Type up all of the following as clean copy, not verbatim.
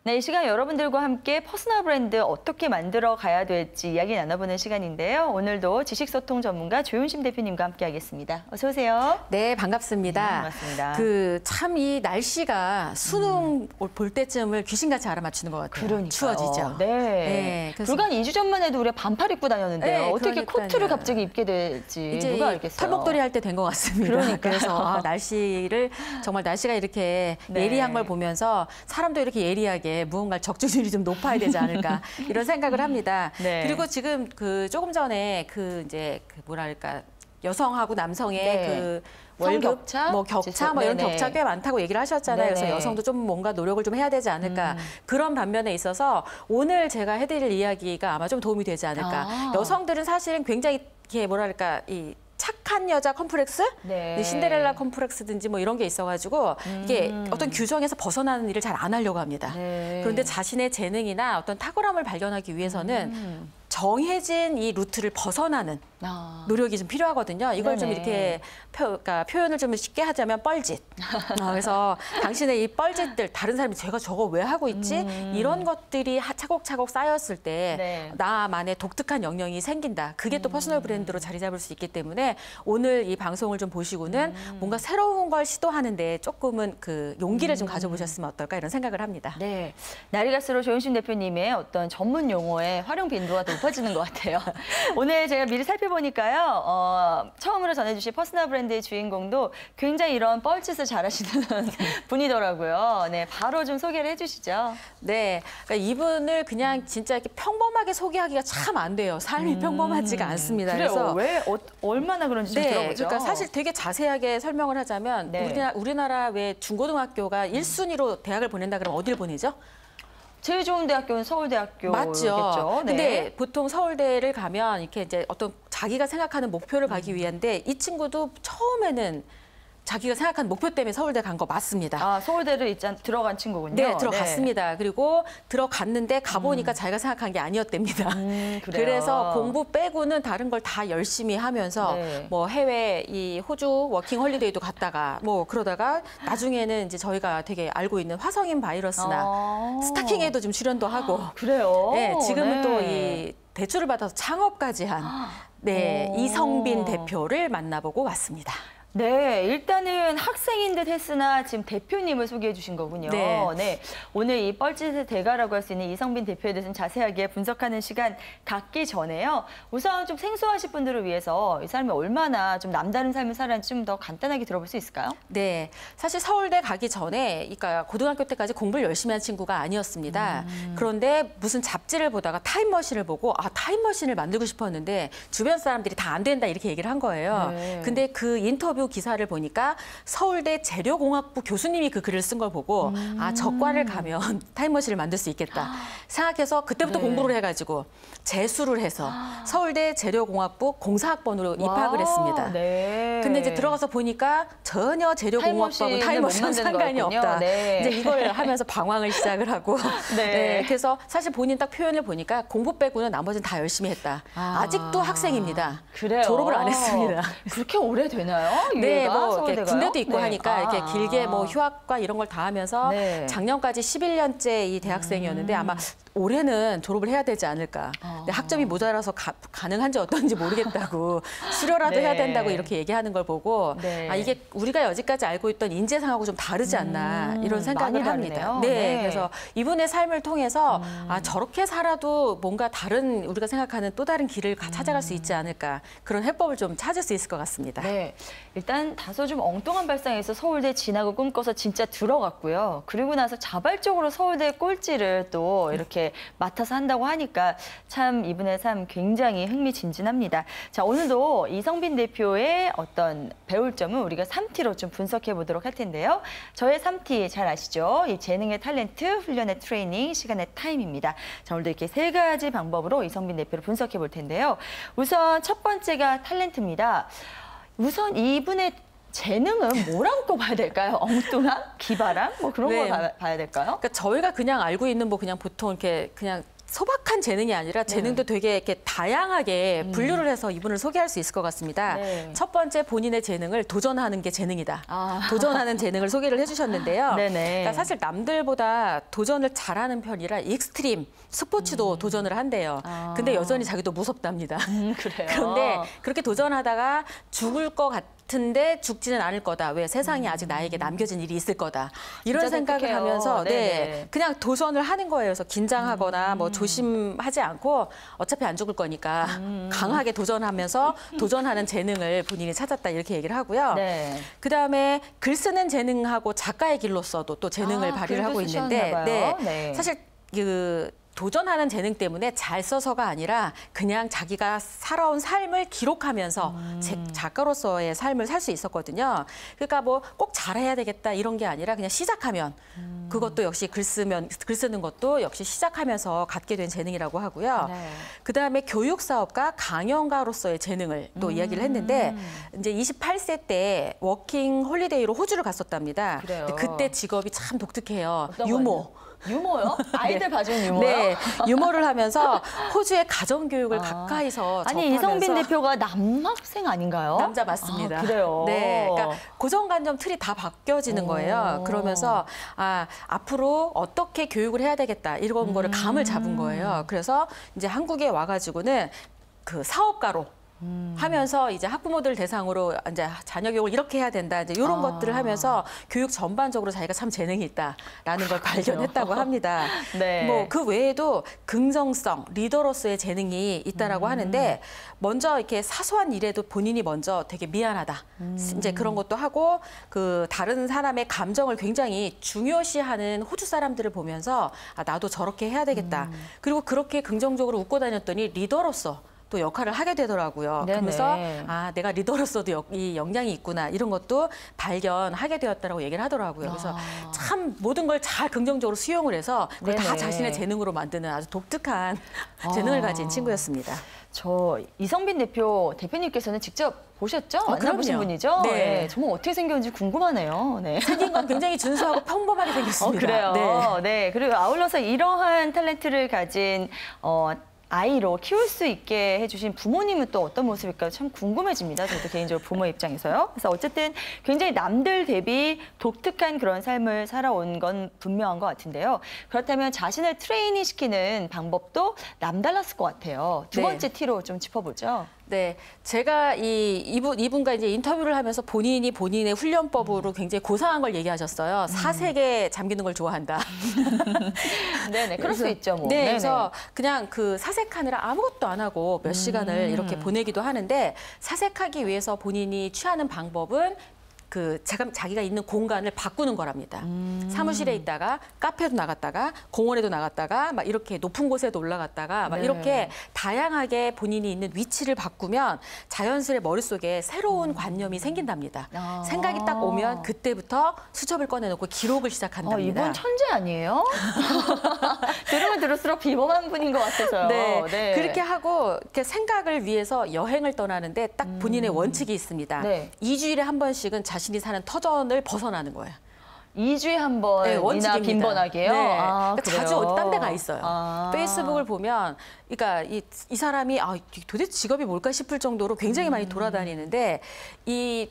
네, 이 시간 여러분들과 함께 퍼스널 브랜드 어떻게 만들어 가야 될지 이야기 나눠보는 시간인데요. 오늘도 지식소통 전문가 조윤심 대표님과 함께하겠습니다. 어서 오세요. 네, 반갑습니다. 네, 반갑습니다. 참 이 날씨가 수능 볼 때쯤을 귀신같이 알아맞히는 것 같아요. 그러니까요. 추워지죠. 네. 네, 그래서 불과 2주 전만 해도 우리가 반팔 입고 다녔는데요. 네, 어떻게 그러니까요. 코트를 갑자기 입게 될지 이제 누가 알겠어요. 털목도리 할 때 된 것 같습니다. 그러니까요. 그래서 날씨를 정말 날씨가 이렇게 네. 예리한 걸 보면서 사람도 이렇게 예리하게 무언가 적중률이 좀 높아야 되지 않을까 이런 생각을 합니다. 네. 그리고 지금 조금 전에 뭐랄까 여성하고 남성의 네. 월급 격차? 격차 이런 네네. 격차 꽤 많다고 얘기를 하셨잖아요. 네네. 그래서 여성도 좀 뭔가 노력을 좀 해야 되지 않을까. 그런 반면에 있어서 오늘 제가 해드릴 이야기가 아마 좀 도움이 되지 않을까. 여성들은 사실은 굉장히 이렇게 뭐랄까 착한 여자 컴플렉스, 네. 신데렐라 컴플렉스든지 뭐 이런 게 있어가지고 이게 어떤 규정에서 벗어나는 일을 잘 안 하려고 합니다. 네. 그런데 자신의 재능이나 어떤 탁월함을 발견하기 위해서는 정해진 이 루트를 벗어나는 노력이 좀 필요하거든요. 이걸 좀 네네. 이렇게 표현을 좀 쉽게 하자면 뻘짓. 그래서 당신의 이 뻘짓들, 다른 사람이 제가 저거 왜 하고 있지? 이런 것들이 차곡차곡 쌓였을 때 네. 나만의 독특한 역량이 생긴다. 그게 또 퍼스널 브랜드로 자리 잡을 수 있기 때문에 오늘 이 방송을 좀 보시고는 뭔가 새로운 걸 시도하는데 조금은 용기를 좀 가져보셨으면 어떨까 이런 생각을 합니다. 네, 날이 갈수록 조윤심 대표님의 어떤 전문 용어의 활용 빈도가 더 높아지는 것 같아요. 오늘 제가 미리 살펴보니까요. 처음으로 전해주신 퍼스널 브랜드의 주인공도 굉장히 이런 뻘짓을 잘하시는 분이더라고요. 네, 바로 좀 소개를 해주시죠. 네, 그러니까 이분을 그냥 진짜 이렇게 평범하게 소개하기가 참 안 돼요. 삶이 평범하지가 않습니다. 그래요. 그래서 왜 얼마나 그런지 좀 네, 들어보죠. 그러니까 사실 되게 자세하게 설명을 하자면 네. 우리나라 왜 중고등학교가 1순위로 대학을 보낸다 그러면 어딜 보내죠? 제일 좋은 대학교는 서울대학교겠죠. 맞죠. 네. 근데 보통 서울대를 가면 이렇게 이제 어떤 자기가 생각하는 목표를 가기 위한데 이 친구도 처음에는 자기가 생각한 목표 때문에 서울대 간 거 맞습니다. 아, 서울대를 들어간 친구군요. 네, 들어갔습니다. 네. 그리고 들어갔는데 가보니까 자기가 생각한 게 아니었답니다. 그래서 공부 빼고는 다른 걸 다 열심히 하면서 네. 뭐 해외 호주 워킹 홀리데이도 갔다가 뭐 그러다가 나중에는 이제 저희가 되게 알고 있는 화성인 바이러스나 스타킹에도 좀 출연도 하고. 그래요? 네, 지금은 네. 또 이 대출을 받아서 창업까지 한 이성빈 대표를 만나보고 왔습니다. 네, 일단은 학생인 듯 했으나 지금 대표님을 소개해 주신 거군요. 네. 네, 오늘 이 뻘짓의 대가라고 할 수 있는 이성빈 대표에 대해서 자세하게 분석하는 시간 갖기 전에요. 우선 좀 생소하신 분들을 위해서 이 사람이 얼마나 좀 남다른 삶을 살았는지 좀 더 간단하게 들어볼 수 있을까요? 네, 사실 서울대 가기 전에, 그러니까 고등학교 때까지 공부를 열심히 한 친구가 아니었습니다. 그런데 무슨 잡지를 보다가 타임머신을 보고 타임머신을 만들고 싶었는데 주변 사람들이 다 안 된다 이렇게 얘기를 한 거예요. 네. 근데 그 인터뷰 기사를 보니까 서울대 재료공학부 교수님이 그 글을 쓴 걸 보고 저과를 가면 타임머신을 만들 수 있겠다 생각해서 그때부터 공부를 해가지고 재수를 해서 서울대 재료공학부 공사학번으로 입학을 했습니다. 네. 근데 이제 들어가서 보니까 전혀 재료공학부하고 타임머신은 상관이 없다. 네. 이제 이걸 하면서 방황을 시작을 하고 네. 그래서 사실 본인 딱 표현을 보니까 공부 빼고는 나머지는 다 열심히 했다. 아직도 학생입니다. 그래요? 졸업을 안 했습니다. 그렇게 오래 되나요? 네, 이해가? 뭐 서울대가요? 군대도 있고 네. 하니까 이렇게 길게 뭐 휴학과 이런 걸 다 하면서 네. 작년까지 11년째 이 대학생이었는데 아마 올해는 졸업을 해야 되지 않을까. 근데 학점이 모자라서 가능한지 어떤지 모르겠다고 수료라도 네. 해야 된다고 이렇게 얘기하는 걸 보고 네. 이게 우리가 여지까지 알고 있던 인재상하고 좀 다르지 않나 이런 생각을 많이 합니다. 다르네요. 네, 네. 그래서 이분의 삶을 통해서 저렇게 살아도 뭔가 다른 우리가 생각하는 또 다른 길을 찾아갈 수 있지 않을까 그런 해법을 좀 찾을 수 있을 것 같습니다. 네, 일단 다소 좀 엉뚱한 발상에서 서울대 진학을 꿈꿔서 진짜 들어갔고요. 그리고 나서 자발적으로 서울대 꼴찌를 또 이렇게 맡아서 한다고 하니까 참 이분의 삶 굉장히 흥미진진합니다. 자, 오늘도 이성빈 대표의 어떤 배울 점은 우리가 3T로 좀 분석해 보도록 할 텐데요. 저의 3T 잘 아시죠? 이 재능의 탤런트, 훈련의 트레이닝, 시간의 타임입니다. 자, 오늘도 이렇게 3가지 방법으로 이성빈 대표를 분석해 볼 텐데요. 우선 첫 번째가 탤런트입니다. 우선 이분의 재능은 뭐라고 꼽아야 될까요? 엉뚱함? 기발함? 뭐 그런 네. 걸 봐야 될까요? 그러니까 저희가 그냥 알고 있는 뭐 그냥 보통 이렇게 그냥 소박한 재능이 아니라 재능도 되게 이렇게 다양하게 분류를 해서 이분을 소개할 수 있을 것 같습니다. 네. 첫 번째 본인의 재능을 도전하는 게 재능이다. 도전하는 재능을 소개를 해주셨는데요. 네네. 그러니까 사실 남들보다 도전을 잘하는 편이라 익스트림 스포츠도 도전을 한대요. 근데 여전히 자기도 무섭답니다. 그래요. 그런데 그렇게 도전하다가 죽을 것 같은데 죽지는 않을 거다. 왜 세상에 아직 나에게 남겨진 일이 있을 거다. 이런 진짜 생각을 독특해요. 하면서 네네. 그냥 도전을 하는 거예요. 그래서 긴장하거나 뭐 조심하지 않고 어차피 안 죽을 거니까 강하게 도전하면서 도전하는 재능을 본인이 찾았다 이렇게 얘기를 하고요. 네. 그다음에 글 쓰는 재능하고 작가의 길로서도 또 재능을 발휘를 글도 하고 있는데 쓰셨나 봐요. 네. 사실 그 도전하는 재능 때문에 잘 써서가 아니라 그냥 자기가 살아온 삶을 기록하면서 작가로서의 삶을 살 수 있었거든요. 그러니까 뭐 꼭 잘해야 되겠다 이런 게 아니라 그냥 시작하면 그것도 역시 글 쓰는 것도 역시 시작하면서 갖게 된 재능이라고 하고요. 네. 그다음에 교육 사업가 강연가로서의 재능을 또 이야기를 했는데 이제 28세 때 워킹 홀리데이로 호주를 갔었답니다. 그래요. 근데 그때 직업이 참 독특해요. 어떤 유모. 거요? 유머요? 아이들 봐주는 유머요? 네, 유머를 하면서 호주의 가정교육을 가까이서 아니 이성빈 접하면서 대표가 남학생 아닌가요? 남자 맞습니다. 그래요? 네, 그러니까 고정관념 틀이 다 바뀌어지는 거예요. 그러면서 앞으로 어떻게 교육을 해야 되겠다 이런 거를 감을 잡은 거예요. 그래서 이제 한국에 와가지고는 그 사업가로 하면서 이제 학부모들 대상으로 이제 자녀 교육을 이렇게 해야 된다. 이제 이런 것들을 하면서 교육 전반적으로 자기가 참 재능이 있다라는 걸 발견했다고 합니다. 네. 뭐 그 외에도 긍정성, 리더로서의 재능이 있다라고 하는데 먼저 이렇게 사소한 일에도 본인이 먼저 되게 미안하다. 이제 그런 것도 하고 그 다른 사람의 감정을 굉장히 중요시하는 호주 사람들을 보면서 나도 저렇게 해야 되겠다. 그리고 그렇게 긍정적으로 웃고 다녔더니 리더로서 또 역할을 하게 되더라고요. 네네. 그러면서 내가 리더로서도 이 역량이 있구나 이런 것도 발견하게 되었다라고 얘기를 하더라고요. 그래서 참 모든 걸 잘 긍정적으로 수용을 해서 그걸 다 네네. 자신의 재능으로 만드는 아주 독특한 재능을 가진 친구였습니다. 저 이성빈 대표님께서는 직접 보셨죠? 만나보신 그럼요. 분이죠? 네. 정말 어떻게 생겼는지 궁금하네요. 네. 생긴 건 굉장히 준수하고 평범하게 생겼습니다. 그래요. 네. 네. 그리고 아울러서 이러한 탤런트를 가진 아이로 키울 수 있게 해주신 부모님은 또 어떤 모습일까 참 궁금해집니다. 저도 개인적으로 부모 입장에서요. 그래서 어쨌든 굉장히 남들 대비 독특한 그런 삶을 살아온 건 분명한 것 같은데요. 그렇다면 자신을 트레이닝 시키는 방법도 남달랐을 것 같아요. 두 네. 번째 티로 좀 짚어보죠. 네, 제가 이분과 이제 인터뷰를 하면서 본인이 본인의 훈련법으로 굉장히 고상한 걸 얘기하셨어요. 사색에 잠기는 걸 좋아한다. 네네, 그럴 수 있죠, 뭐. 네, 네네. 그래서 그냥 그 사색하느라 아무것도 안 하고 몇 시간을 이렇게 보내기도 하는데 사색하기 위해서 본인이 취하는 방법은 그 자기가 있는 공간을 바꾸는 거랍니다. 사무실에 있다가 카페도 나갔다가 공원에도 나갔다가 막 이렇게 높은 곳에도 올라갔다가 막 네. 이렇게 다양하게 본인이 있는 위치를 바꾸면 자연스레 머릿속에 새로운 관념이 생긴답니다. 생각이 딱 오면 그때부터 수첩을 꺼내놓고 기록을 시작한답니다. 이분 천재 아니에요? 들으면 들을수록 비범한 분인 것 같아서요. 네, 그렇게 하고 이렇게 생각을 위해서 여행을 떠나는데 딱 본인의 원칙이 있습니다. 네. 2주일에 한 번씩은 자신이 사는 터전을 벗어나는 거예요. 2주에 한 번이나 원칙입니다. 빈번하게요? 네. 아, 그러니까 그래요? 자주 어디 딴 데가 있어요. 아. 페이스북을 보면, 그러니까 이 사람이 도대체 직업이 뭘까 싶을 정도로 굉장히 많이 돌아다니는데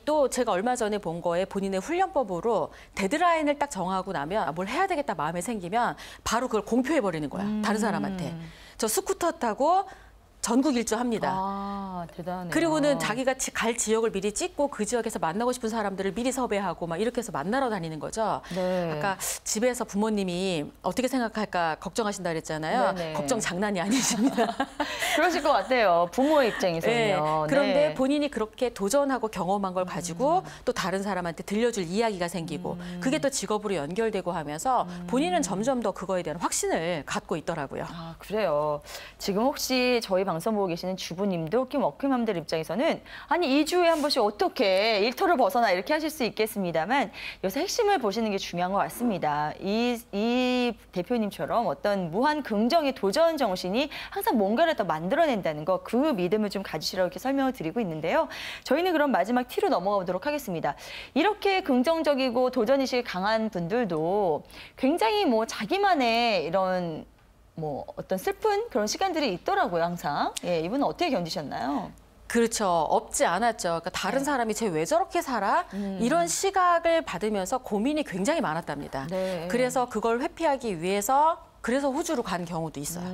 또 제가 얼마 전에 본 거에 본인의 훈련법으로 데드라인을 딱 정하고 나면 뭘 해야 되겠다 마음에 생기면 바로 그걸 공표해 버리는 거야. 다른 사람한테. 저 스쿠터 타고 전국 일주합니다. 아, 대단해요. 그리고는 자기가 갈 지역을 미리 찍고 그 지역에서 만나고 싶은 사람들을 미리 섭외하고 막 이렇게 해서 만나러 다니는 거죠. 네. 아까 집에서 부모님이 어떻게 생각할까 걱정하신다 그랬잖아요. 네네. 걱정 장난이 아니십니다. 그러실 것 같아요. 부모의 입장에서는요. 네. 그런데 네. 본인이 그렇게 도전하고 경험한 걸 가지고 또 다른 사람한테 들려줄 이야기가 생기고 그게 또 직업으로 연결되고 하면서 본인은 점점 더 그거에 대한 확신을 갖고 있더라고요. 아, 그래요. 지금 혹시 저희 방송 보고 계시는 주부님도 워킹맘들 입장에서는 아니 2주에 한 번씩 어떻게 일터를 벗어나 이렇게 하실 수 있겠습니다만 여기서 핵심을 보시는 게 중요한 것 같습니다. 이 대표님처럼 어떤 무한 긍정의 도전 정신이 항상 뭔가를 더 만들어낸다는 거 그 믿음을 좀 가지시라고 이렇게 설명을 드리고 있는데요. 저희는 그럼 마지막 T로 넘어가 보도록 하겠습니다. 이렇게 긍정적이고 도전의식이 강한 분들도 굉장히 뭐 자기만의 이런 뭐 어떤 슬픈 그런 시간들이 있더라고요, 항상. 예, 이분은 어떻게 견디셨나요? 그렇죠. 없지 않았죠. 그러니까 다른 네. 사람이 쟤 왜 저렇게 살아? 이런 시각을 받으면서 고민이 굉장히 많았답니다. 네. 그래서 그걸 회피하기 위해서 그래서 호주로 간 경우도 있어요.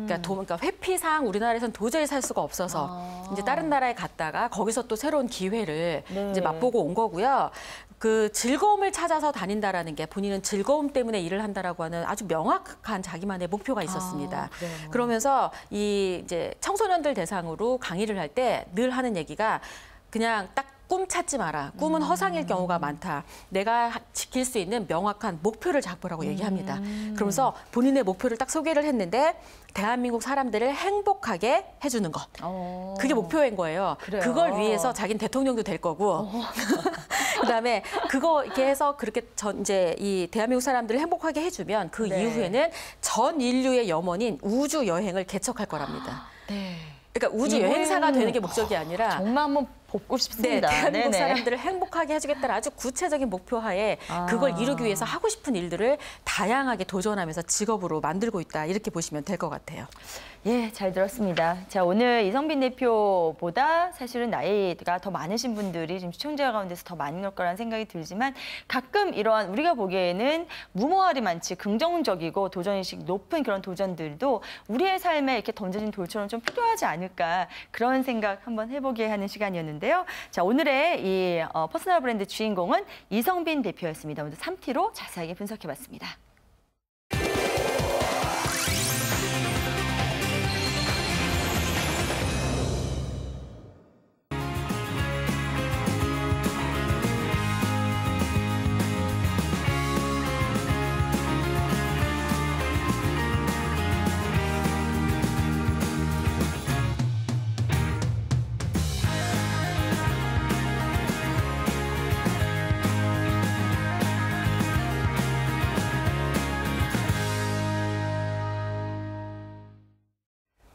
그러니까 회피상 우리나라에서는 도저히 살 수가 없어서 이제 다른 나라에 갔다가 거기서 또 새로운 기회를 네. 이제 맛보고 온 거고요. 그 즐거움을 찾아서 다닌다라는 게 본인은 즐거움 때문에 일을 한다라고 하는 아주 명확한 자기만의 목표가 있었습니다. 그래요? 그러면서 이 이제 청소년들 대상으로 강의를 할 때 늘 하는 얘기가 그냥 딱 꿈 찾지 마라. 꿈은 허상일 경우가 많다. 내가 지킬 수 있는 명확한 목표를 잡으라고 얘기합니다. 그러면서 본인의 목표를 딱 소개를 했는데 대한민국 사람들을 행복하게 해주는 것. 그게 목표인 거예요. 그래요? 그걸 위해서 자기는 대통령도 될 거고. 그다음에 그거 이렇게 해서 그렇게 이제 이 대한민국 사람들을 행복하게 해주면 그 네. 이후에는 전 인류의 염원인 우주 여행을 개척할 거랍니다. 네. 그러니까 우주 여행사가 되는 게 목적이 아니라 정말 한번 보고 네, 싶습니다. 대한민국 네네. 사람들을 행복하게 해주겠다는 아주 구체적인 목표하에 그걸 이루기 위해서 하고 싶은 일들을 다양하게 도전하면서 직업으로 만들고 있다. 이렇게 보시면 될 것 같아요. 예, 잘 들었습니다. 자, 오늘 이성빈 대표보다 사실은 나이가 더 많으신 분들이 지금 시청자 가운데서 더 많을 거라는 생각이 들지만 가끔 이러한 우리가 보기에는 무모하리만치 긍정적이고 도전의식 높은 그런 도전들도 우리의 삶에 이렇게 던져진 돌처럼 좀 필요하지 않을까 그런 생각 한번 해보게 하는 시간이었는데요. 자, 오늘의 이 퍼스널 브랜드 주인공은 이성빈 대표였습니다. 오늘 3T로 자세하게 분석해봤습니다.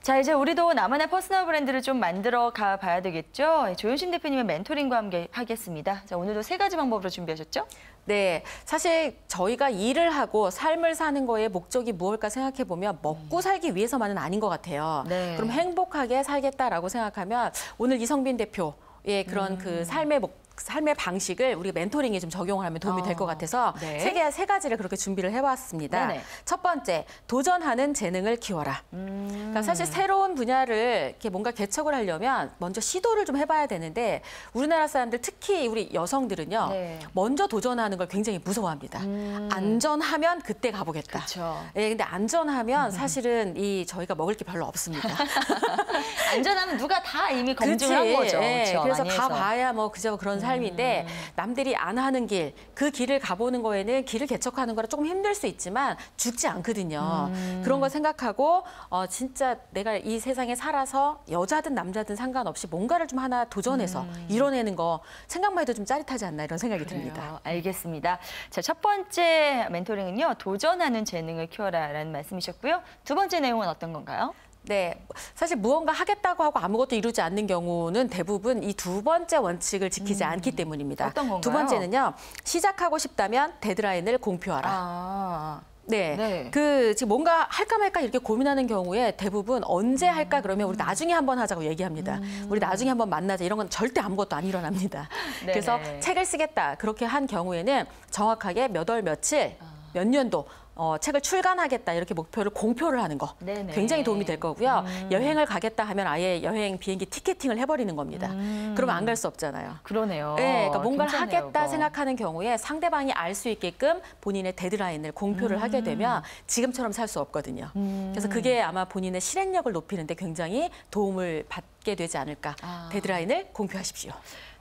자, 이제 우리도 나만의 퍼스널 브랜드를 좀 만들어 가 봐야 되겠죠? 조윤심 대표님의 멘토링과 함께 하겠습니다. 자, 오늘도 3가지 방법으로 준비하셨죠? 네, 사실 저희가 일을 하고 삶을 사는 거의 목적이 무엇일까 생각해 보면 먹고 살기 위해서만은 아닌 것 같아요. 네. 그럼 행복하게 살겠다라고 생각하면 오늘 이성빈 대표의 그런 그 삶의 방식을 우리가 멘토링에 좀 적용을 하면 도움이 될 것 같아서 네. 세 가지를 그렇게 준비를 해봤습니다. 네네. 첫 번째, 도전하는 재능을 키워라. 그러니까 사실 새로운 분야를 이렇게 뭔가 개척을 하려면 먼저 시도를 좀 해봐야 되는데 우리나라 사람들 특히 우리 여성들은요. 네. 먼저 도전하는 걸 굉장히 무서워합니다. 안전하면 그때 가보겠다. 그렇죠. 예, 근데 안전하면 사실은 저희가 먹을 게 별로 없습니다. 안전하면 누가 다 이미 검증을 한 그치? 거죠. 예, 그렇죠? 그래서 많이 해서. 가봐야 뭐 그저 그런 삶인데 남들이 안 하는 길, 그 길을 가보는 거에는 길을 개척하는 거라 조금 힘들 수 있지만 죽지 않거든요. 그런 거 생각하고 진짜 내가 이 세상에 살아서 여자든 남자든 상관없이 뭔가를 좀 하나 도전해서 이뤄내는 거 생각만 해도 좀 짜릿하지 않나 이런 생각이 듭니다. 그래요. 알겠습니다. 자, 첫 번째 멘토링은요. 도전하는 재능을 키워라라는 말씀이셨고요. 두 번째 내용은 어떤 건가요? 네, 사실 무언가 하겠다고 하고 아무것도 이루지 않는 경우는 대부분 이 두 번째 원칙을 지키지 않기 때문입니다. 어떤 건가요? 두 번째는요, 시작하고 싶다면 데드라인을 공표하라. 아, 네. 네. 지금 뭔가 할까 말까 이렇게 고민하는 경우에 대부분 언제 할까 그러면 우리 나중에 한번 하자고 얘기합니다. 우리 나중에 한번 만나자 이런 건 절대 아무것도 안 일어납니다. 네네. 그래서 책을 쓰겠다 그렇게 한 경우에는 정확하게 몇 월 며칠 몇 년도 책을 출간하겠다 이렇게 목표를 공표를 하는 거 네네. 굉장히 도움이 될 거고요. 여행을 가겠다 하면 아예 여행 비행기 티켓팅을 해버리는 겁니다. 그러면 안 갈 수 없잖아요. 그러네요. 네, 그러니까 뭔가를 괜찮네요, 하겠다 그거. 생각하는 경우에 상대방이 알 수 있게끔 본인의 데드라인을 공표를 하게 되면 지금처럼 살 수 없거든요. 그래서 그게 아마 본인의 실행력을 높이는데 굉장히 도움을 받게 되지 않을까. 데드라인을 공표하십시오.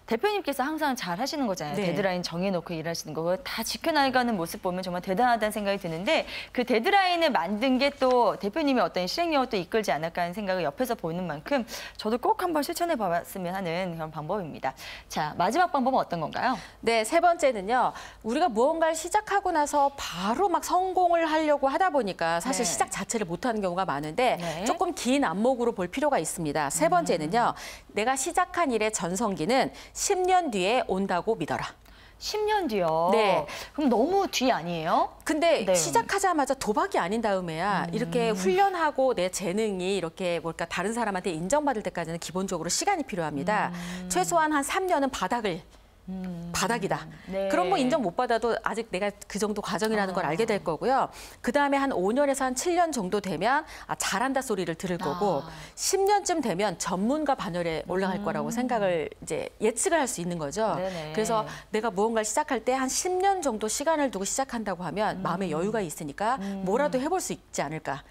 대표님께서 항상 잘 하시는 거잖아요. 네. 데드라인 정해놓고 일하시는 거. 다 지켜나가는 모습 보면 정말 대단하다는 생각이 드는데 그 데드라인을 만든 게 또 대표님의 어떤 실행력을 또 이끌지 않을까 하는 생각을 옆에서 보는 만큼 저도 꼭 한번 실천해 봤으면 하는 그런 방법입니다. 자, 마지막 방법은 어떤 건가요? 네, 세 번째는요. 우리가 무언가를 시작하고 나서 바로 막 성공을 하려고 하다 보니까 사실 네. 시작 자체를 못하는 경우가 많은데 네. 조금 긴 안목으로 볼 필요가 있습니다. 세 번째는요. 내가 시작한 일의 전성기는 10년 뒤에 온다고 믿어라. 10년 뒤요? 네. 그럼 너무 뒤 아니에요? 근데 네. 시작하자마자 도박이 아닌 다음에야 이렇게 훈련하고 내 재능이 이렇게 뭘까 다른 사람한테 인정받을 때까지는 기본적으로 시간이 필요합니다. 최소한 한 3년은 바닥이다. 네. 그럼 뭐 인정 못 받아도 아직 내가 그 정도 과정이라는 걸 알게 될 거고요. 그다음에 한 5년에서 한 7년 정도 되면 잘한다 소리를 들을 거고 10년쯤 되면 전문가 반열에 올라갈 거라고 생각을 이제 예측을 할 수 있는 거죠. 네네. 그래서 내가 무언가를 시작할 때 한 10년 정도 시간을 두고 시작한다고 하면 마음에 여유가 있으니까 뭐라도 해볼 수 있지 않을까.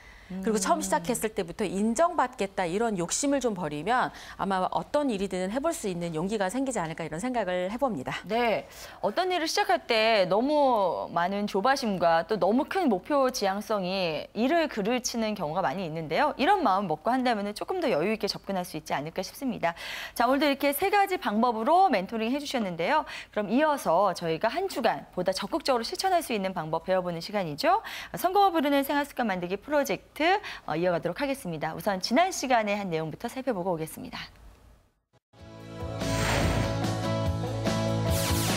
그리고 처음 시작했을 때부터 인정받겠다 이런 욕심을 좀 버리면 아마 어떤 일이든 해볼 수 있는 용기가 생기지 않을까 이런 생각을 해봅니다. 네, 어떤 일을 시작할 때 너무 많은 조바심과 또 너무 큰 목표 지향성이 일을 그르치는 경우가 많이 있는데요. 이런 마음 먹고 한다면 조금 더 여유 있게 접근할 수 있지 않을까 싶습니다. 자, 오늘도 이렇게 3가지 방법으로 멘토링 해주셨는데요. 그럼 이어서 저희가 한 주간 보다 적극적으로 실천할 수 있는 방법 배워보는 시간이죠. 성공을 부르는 생활습관 만들기 프로젝트 이어가도록 하겠습니다. 우선 지난 시간에 한 내용부터 살펴보고 오겠습니다.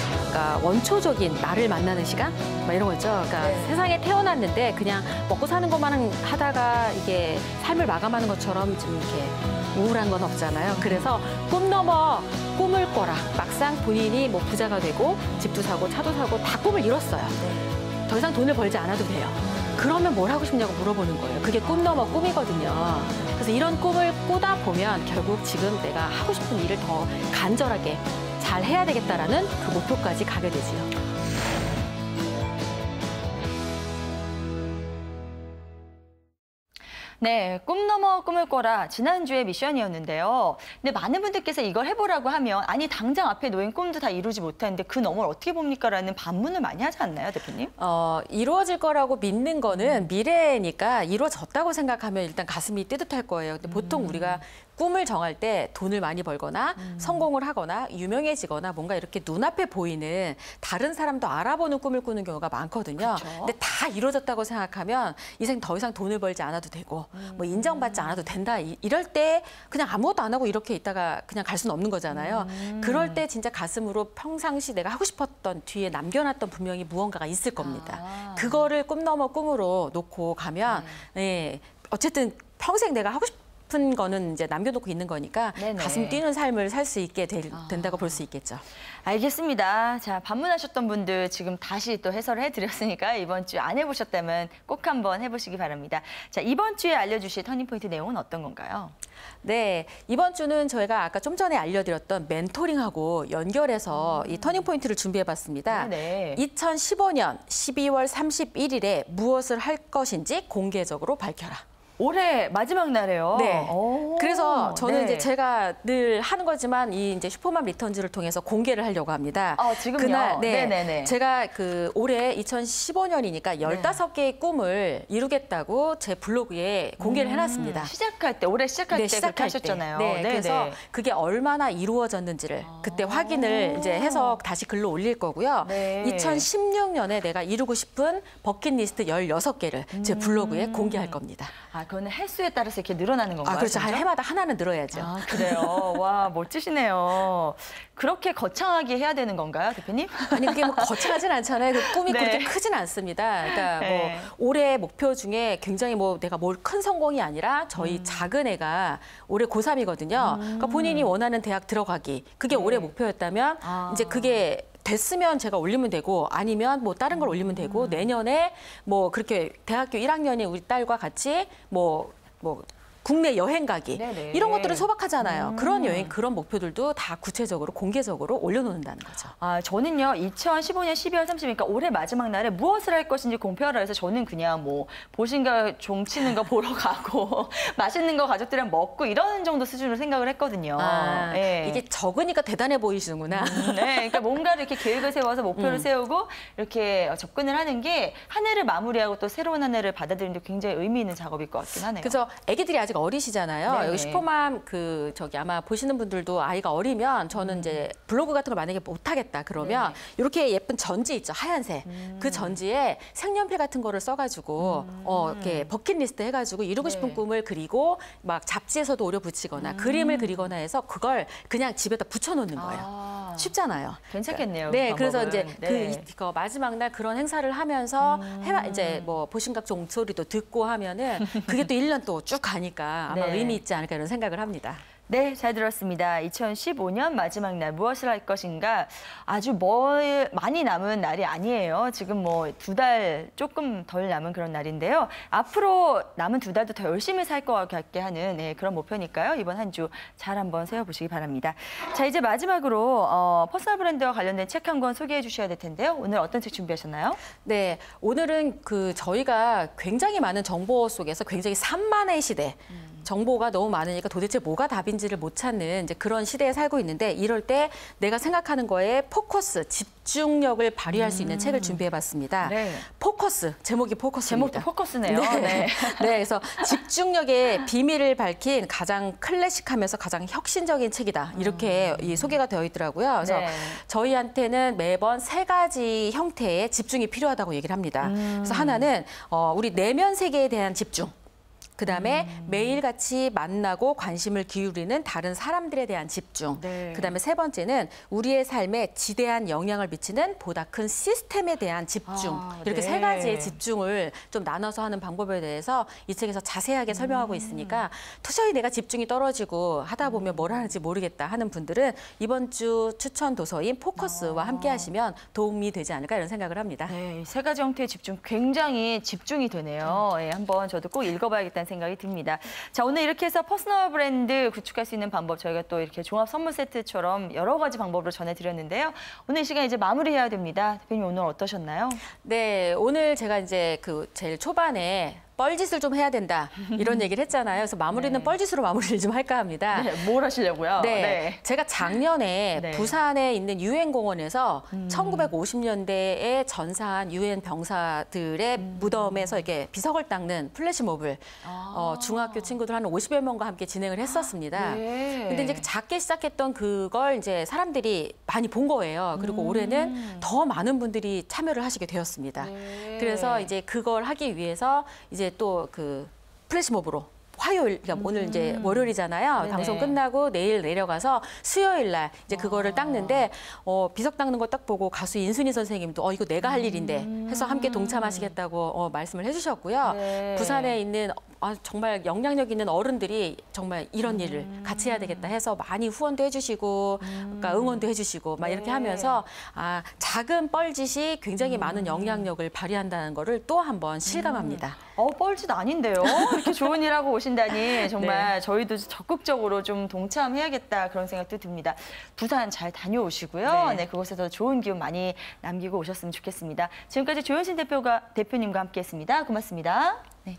그러니까 원초적인 나를 만나는 시간? 막 이런 거죠. 그러니까 네. 세상에 태어났는데 그냥 먹고 사는 것만 하다가 이게 삶을 마감하는 것처럼 좀 이렇게 우울한 건 없잖아요. 그래서 꿈 넘어 꿈을 꿔라. 막상 본인이 뭐 부자가 되고 집도 사고 차도 사고 다 꿈을 이뤘어요. 더 이상 돈을 벌지 않아도 돼요. 그러면 뭘 하고 싶냐고 물어보는 거예요. 그게 꿈 넘어 꿈이거든요. 그래서 이런 꿈을 꾸다 보면 결국 지금 내가 하고 싶은 일을 더 간절하게 잘 해야 되겠다라는 그 목표까지 가게 되지요. 네, 꿈 넘어 꿈을 꿔라 지난주에 미션이었는데요. 근데 많은 분들께서 이걸 해보라고 하면 아니 당장 앞에 놓인 꿈도 다 이루지 못하는데 그 너머를 어떻게 봅니까? 라는 반문을 많이 하지 않나요, 대표님? 이루어질 거라고 믿는 거는 미래니까 이루어졌다고 생각하면 일단 가슴이 뜨뜻할 거예요. 근데 보통 우리가 꿈을 정할 때 돈을 많이 벌거나 성공을 하거나 유명해지거나 뭔가 이렇게 눈앞에 보이는 다른 사람도 알아보는 꿈을 꾸는 경우가 많거든요. 그쵸? 근데 다 이루어졌다고 생각하면 인생 더 이상 돈을 벌지 않아도 되고 뭐 인정받지 않아도 된다. 이럴 때 그냥 아무것도 안 하고 이렇게 있다가 그냥 갈 수는 없는 거잖아요. 그럴 때 진짜 가슴으로 평상시 내가 하고 싶었던 뒤에 남겨놨던 분명히 무언가가 있을 겁니다. 그거를 꿈 넘어 꿈으로 놓고 가면 네, 어쨌든 평생 내가 하고 싶은 거는 이제 남겨놓고 있는 거니까 네네. 가슴 뛰는 삶을 살 수 있게 된다고 볼 수 있겠죠. 알겠습니다. 자, 방문하셨던 분들 지금 다시 또 해설을 해드렸으니까 이번 주 안 해보셨다면 꼭 한번 해보시기 바랍니다. 자, 이번 주에 알려주실 터닝포인트 내용은 어떤 건가요? 네, 이번 주는 저희가 아까 좀 전에 알려드렸던 멘토링하고 연결해서 이 터닝포인트를 준비해봤습니다. 네네. 2015년 12월 31일에 무엇을 할 것인지 공개적으로 밝혀라. 올해 마지막 날에요. 네. 오, 그래서 저는 네. 이제 제가 늘 하는 거지만 이 이제 슈퍼맘 리턴즈를 통해서 공개를 하려고 합니다. 지금요? 그날 네네네. 제가 그 올해 2015년이니까 15개의 꿈을 이루겠다고 제 블로그에 공개를 해놨습니다. 시작할 때, 올해 시작할 때 그렇게 하셨잖아요. 네, 그래서 그게 얼마나 이루어졌는지를 그때 확인을 이제 해서 다시 글로 올릴 거고요. 네. 2016년에 내가 이루고 싶은 버킷리스트 16개를 제 블로그에 공개할 겁니다. 그거는 횟수에 따라서 이렇게 늘어나는 건가요? 그렇죠. 진짜? 해마다 하나는 늘어야죠. 그래요? 와, 멋지시네요. 그렇게 거창하게 해야 되는 건가요, 대표님? 아니 그게 뭐 거창하진 않잖아요. 그 꿈이 네. 그렇게 크진 않습니다. 그러니까 네. 뭐 올해 목표 중에 굉장히 뭐 내가 뭘 큰 성공이 아니라 저희 작은 애가 올해 고3이거든요. 그러니까 본인이 원하는 대학 들어가기. 그게 올해 목표였다면 이제 그게 됐으면 제가 올리면 되고 아니면 뭐 다른 걸 올리면 되고 내년에 뭐 그렇게 대학교 1학년이 우리 딸과 같이 뭐 국내 여행 가기 네네. 이런 것들을 소박하잖아요. 그런 여행, 그런 목표들도 다 구체적으로 공개적으로 올려놓는다는 거죠. 저는요 2015년 12월 30일, 그러니까 올해 마지막 날에 무엇을 할 것인지 공표하라 해서 저는 그냥 뭐 보신가 종치는 거 보러 가고 맛있는 거 가족들이랑 먹고 이런 정도 수준으로 생각을 했거든요. 네. 이게 적으니까 대단해 보이시는구나. 네, 그러니까 뭔가를 이렇게 계획을 세워서 목표를 세우고 이렇게 접근을 하는 게 한 해를 마무리하고 또 새로운 한 해를 받아들이는 데 굉장히 의미 있는 작업일 것 같긴 하네요. 그래서 아기들이 아직 어리시잖아요. 네네. 여기 슈퍼맘 저기 아마 보시는 분들도 아이가 어리면 저는 이제 블로그 같은 걸 만약에 못하겠다 그러면 네네. 이렇게 예쁜 전지 있죠. 하얀색. 그 전지에 색연필 같은 거를 써가지고 이렇게 버킷리스트 해가지고 이루고 싶은 네. 꿈을 그리고 막 잡지에서도 오려 붙이거나 그림을 그리거나 해서 그걸 그냥 집에다 붙여놓는 거예요. 아, 쉽잖아요. 괜찮겠네요. 네, 그 그래서 방법은. 이제 네. 그 마지막 날 그런 행사를 하면서 이제 뭐 보신각 종소리도 듣고 하면은 그게 또 1년 또 쭉 가니까 아마 네. 의미 있지 않을까 이런 생각을 합니다. 네, 잘 들었습니다. 2015년 마지막 날 무엇을 할 것인가 아주 많이 남은 날이 아니에요. 지금 뭐 2달 조금 덜 남은 그런 날인데요. 앞으로 남은 2달도 더 열심히 살 것 같게 하는 그런 목표니까요. 이번 한 주 잘 한번 세워보시기 바랍니다. 자, 이제 마지막으로 퍼스널 브랜드와 관련된 책 한 권 소개해 주셔야 될 텐데요. 오늘 어떤 책 준비하셨나요? 네, 오늘은 저희가 굉장히 많은 정보 속에서 굉장히 산만의 시대. 정보가 너무 많으니까 도대체 뭐가 답인지를 못 찾는 이제 그런 시대에 살고 있는데 이럴 때 내가 생각하는 거에 포커스, 집중력을 발휘할 수 있는 책을 준비해봤습니다. 네. 포커스, 제목이 포커스입니다. 제목도 포커스네요. 네. 네. 네, 그래서 집중력의 비밀을 밝힌 가장 클래식하면서 가장 혁신적인 책이다. 이렇게 이 소개가 되어 있더라고요. 그래서 네. 저희한테는 매번 3가지 형태의 집중이 필요하다고 얘기를 합니다. 그래서 하나는 우리 내면 세계에 대한 집중. 그다음에 매일같이 만나고 관심을 기울이는 다른 사람들에 대한 집중. 네. 그다음에 3번째는 우리의 삶에 지대한 영향을 미치는 보다 큰 시스템에 대한 집중. 이렇게 네. 3가지의 집중을 좀 나눠서 하는 방법에 대해서 이 책에서 자세하게 설명하고 있으니까 도저히 내가 집중이 떨어지고 하다 보면 뭘 하는지 모르겠다 하는 분들은 이번 주 추천 도서인 포커스와 함께 하시면 도움이 되지 않을까 이런 생각을 합니다. 네, 3가지 형태의 집중 굉장히 집중이 되네요. 한번 저도 꼭 읽어봐야겠다는 생각이 듭니다. 자, 오늘 이렇게 해서 퍼스널 브랜드 구축할 수 있는 방법 저희가 또 이렇게 종합 선물 세트처럼 여러 가지 방법으로 전해드렸는데요. 오늘 이 시간 이제 마무리해야 됩니다. 대표님 오늘 어떠셨나요? 네, 오늘 제가 이제 제일 초반에 뻘짓을 좀 해야 된다 이런 얘기를 했잖아요. 그래서 마무리는 네. 뻘짓으로 마무리를 좀 할까 합니다. 네, 뭘 하시려고요? 네, 제가 작년에 네. 부산에 있는 유엔공원에서 1950년대에 전사한 유엔 병사들의 무덤에서 이렇게 비석을 닦는 플래시몹을 중학교 친구들 한 50여 명과 함께 진행을 했었습니다. 네. 근데 이제 작게 시작했던 그걸 이제 사람들이 많이 본 거예요. 그리고 올해는 더 많은 분들이 참여를 하시게 되었습니다. 네. 그래서 이제 그걸 하기 위해서 이제 또 플래시몹으로 화요일, 그러니까 오늘 이제 월요일이잖아요. 네네. 방송 끝나고 내일 내려가서 수요일 날 이제 그거를 닦는데 비석 닦는 거 딱 보고 가수 인순이 선생님도 이거 내가 할 일인데 해서 함께 동참하시겠다고 말씀을 해주셨고요. 네. 부산에 있는 정말 영향력 있는 어른들이 정말 이런 일을 같이 해야 되겠다 해서 많이 후원도 해주시고 그러니까 응원도 해주시고 막 이렇게 네. 하면서 작은 뻘짓이 굉장히 많은 영향력을 발휘한다는 거를 또 한번 실감합니다. 뻘짓 아닌데요. 이렇게 좋은 일 하고 오신다니 정말 저희도 적극적으로 좀 동참해야겠다 그런 생각도 듭니다. 부산 잘 다녀오시고요. 네. 네, 그곳에서 좋은 기운 많이 남기고 오셨으면 좋겠습니다. 지금까지 조현신 대표님과 함께했습니다. 고맙습니다. 네.